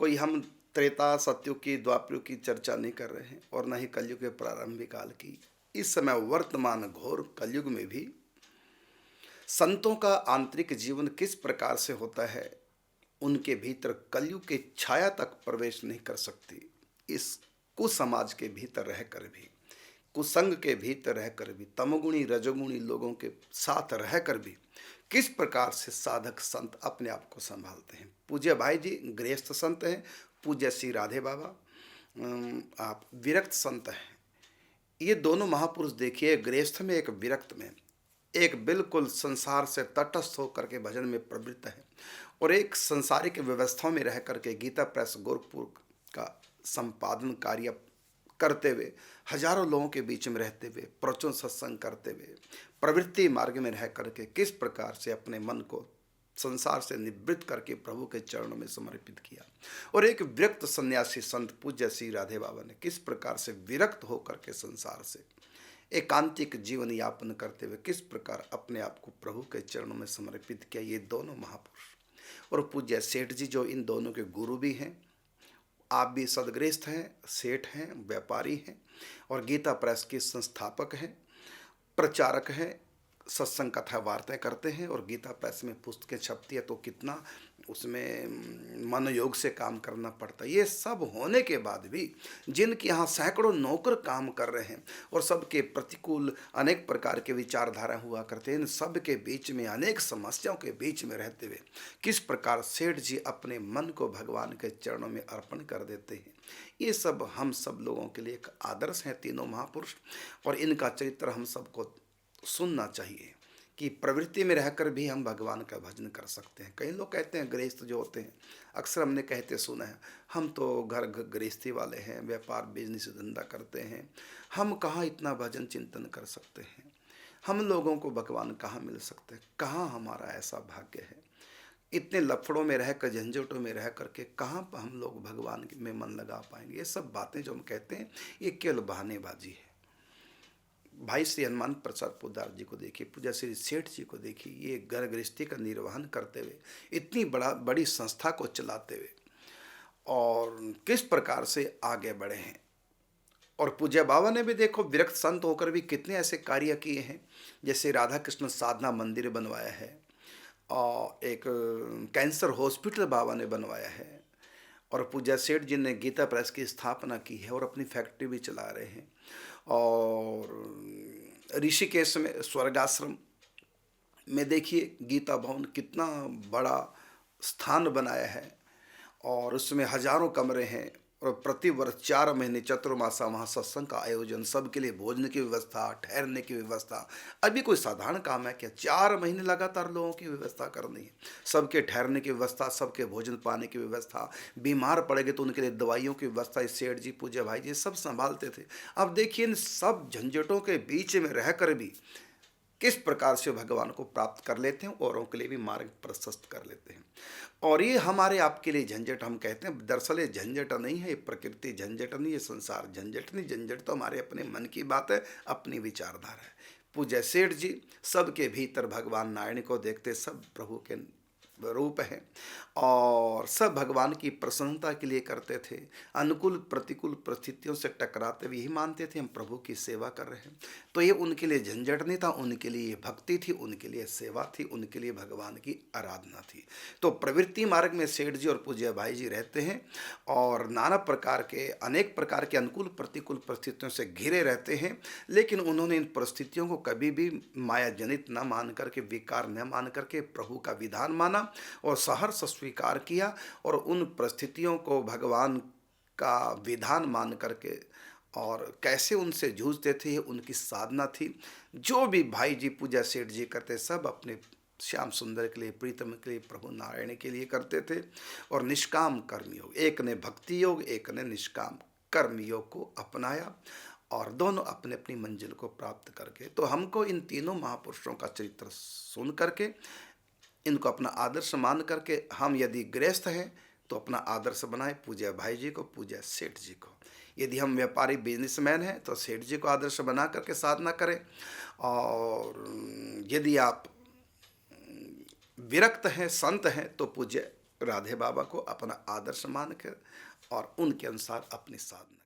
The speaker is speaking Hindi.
कोई हम त्रेता सतयुग की द्वापरयुग की चर्चा नहीं कर रहे हैं और न ही कलयुग के प्रारंभिक काल की। इस समय वर्तमान घोर कलयुग में भी संतों का आंतरिक जीवन किस प्रकार से होता है, उनके भीतर कलयुग की छाया तक प्रवेश नहीं कर सकती। इस कुसमाज के भीतर रहकर भी, कुसंग के भीतर रहकर भी, तमगुणी रजोगुणी लोगों के साथ रहकर भी किस प्रकार से साधक संत अपने आप को संभालते हैं। पूज्य भाई जी गृहस्थ संत हैं, पूज्य श्री राधे बाबा आप विरक्त संत हैं। ये दोनों महापुरुष देखिए, गृहस्थ में एक विरक्त में, एक बिल्कुल संसार से तटस्थ होकर के भजन में प्रवृत्त है और एक संसारिक व्यवस्थाओं में रह करके गीता प्रेस गोरखपुर का संपादन कार्य करते हुए, हजारों लोगों के बीच में रहते हुए, प्रवचन सत्संग करते हुए, प्रवृत्ति मार्ग में रह करके किस प्रकार से अपने मन को संसार से निवृत्त करके प्रभु के चरणों में समर्पित किया। और एक विरक्त सन्यासी संत पूज्य श्री राधे बाबा ने किस प्रकार से विरक्त होकर के संसार से एकांतिक जीवन यापन करते हुए किस प्रकार अपने आप को प्रभु के चरणों में समर्पित किया। ये दोनों महापुरुष और पूज्य सेठ जी जो इन दोनों के गुरु भी हैं। आप भी सदगृहस्थ हैं, सेठ हैं, व्यापारी हैं और गीता प्रेस के संस्थापक हैं, प्रचारक हैं, सत्संग कथा वार्ताएं करते हैं और गीता प्रेस में पुस्तकें छपती है तो कितना उसमें मन योग से काम करना पड़ता है। ये सब होने के बाद भी जिनके यहाँ सैकड़ों नौकर काम कर रहे हैं और सबके प्रतिकूल अनेक प्रकार के विचारधारा हुआ करते हैं, इन सब के बीच में अनेक समस्याओं के बीच में रहते हुए किस प्रकार सेठ जी अपने मन को भगवान के चरणों में अर्पण कर देते हैं। ये सब हम सब लोगों के लिए एक आदर्श हैं तीनों महापुरुष और इनका चरित्र हम सबको सुनना चाहिए कि प्रवृत्ति में रहकर भी हम भगवान का भजन कर सकते हैं। कई लोग कहते हैं गृहस्थ जो होते हैं, अक्सर हमने कहते सुना है, हम तो घर गृहस्थी वाले हैं, व्यापार बिजनेस धंधा करते हैं, हम कहाँ इतना भजन चिंतन कर सकते हैं, हम लोगों को भगवान कहाँ मिल सकते हैं, कहाँ हमारा ऐसा भाग्य है। इतने लफड़ों में रह कर, झंझटों में रह करके कहाँ पर हम लोग भगवान में मन लगा पाएंगे। ये सब बातें जो हम कहते हैं ये केवल बहानेबाजी है। भाई श्री हनुमान प्रसाद पोद्दार जी को देखिए, पूज्य श्री सेठ जी को देखिए, ये घर गृहस्थी का निर्वहन करते हुए, इतनी बड़ी संस्था को चलाते हुए और किस प्रकार से आगे बढ़े हैं। और पूज्य बाबा ने भी देखो विरक्त संत होकर भी कितने ऐसे कार्य किए हैं, जैसे राधा कृष्ण साधना मंदिर बनवाया है और एक कैंसर हॉस्पिटल बाबा ने बनवाया है और पूज्य सेठ जी ने गीता प्रेस की स्थापना की है और अपनी फैक्ट्री भी चला रहे हैं। और ऋषिकेश में स्वर्गाश्रम में देखिए गीता भवन कितना बड़ा स्थान बनाया है और उसमें हजारों कमरे हैं और प्रतिवर्ष 4 महीने चतुर्मासा वहाँ सत्संग का आयोजन, सबके लिए भोजन की व्यवस्था, ठहरने की व्यवस्था। अभी कोई साधारण काम है क्या? 4 महीने लगातार लोगों की व्यवस्था करनी है, सबके ठहरने की व्यवस्था, सबके भोजन पाने की व्यवस्था, बीमार पड़ेंगे तो उनके लिए दवाइयों की व्यवस्था। इस सेठ जी पूज्य भाई जी सब संभालते थे। अब देखिए इन सब झंझटों के बीच में रहकर भी किस प्रकार से भगवान को प्राप्त कर लेते हैं, औरों के लिए भी मार्ग प्रशस्त कर लेते हैं। और ये हमारे आपके लिए झंझट हम कहते हैं, दरअसल ये झंझट नहीं है, ये प्रकृति झंझट नहीं, ये संसार झंझट नहीं। झंझट तो हमारे अपने मन की बात है, अपनी विचारधारा है। पूज्य सेठ जी सबके भीतर भगवान नारायण को देखते, सब प्रभु के रूप है और सब भगवान की प्रसन्नता के लिए करते थे। अनुकूल प्रतिकूल परिस्थितियों से टकराते हुए यही मानते थे हम प्रभु की सेवा कर रहे हैं। तो ये उनके लिए झंझट नहीं था, उनके लिए भक्ति थी, उनके लिए सेवा थी, उनके लिए भगवान की आराधना थी। तो प्रवृत्ति मार्ग में सेठ जी और पूज्य भाई जी रहते हैं और नाना प्रकार के अनेक प्रकार के अनुकूल प्रतिकूल परिस्थितियों से घिरे रहते हैं, लेकिन उन्होंने इन परिस्थितियों को कभी भी माया जनित न मान करके, विकार न मान करके प्रभु का विधान माना और सहर्ष स्वीकार किया और उन परिस्थितियों को भगवान का विधान मान करके और कैसे उनसे जूझते थे, उनकी साधना थी। जो भी भाई जी पूज्य सेठ जी करते सब अपने श्याम सुंदर के लिए, प्रीतम के लिए, प्रभु नारायण के लिए करते थे। और निष्काम कर्म योग, एक ने भक्ति योग, एक ने निष्काम कर्म योग को अपनाया और दोनों अपने अपनी मंजिल को प्राप्त करके। तो हमको इन तीनों महापुरुषों का चरित्र सुन करके, इनको अपना आदर्श मान करके, हम यदि गृहस्थ हैं तो अपना आदर्श बनाए पूज्य भाई जी को, पूज्य सेठ जी को। यदि हम व्यापारी बिजनेसमैन हैं तो सेठ जी को आदर्श बना करके साधना करें। और यदि आप विरक्त हैं, संत हैं, तो पूज्य राधे बाबा को अपना आदर्श मानकर और उनके अनुसार अपनी साधना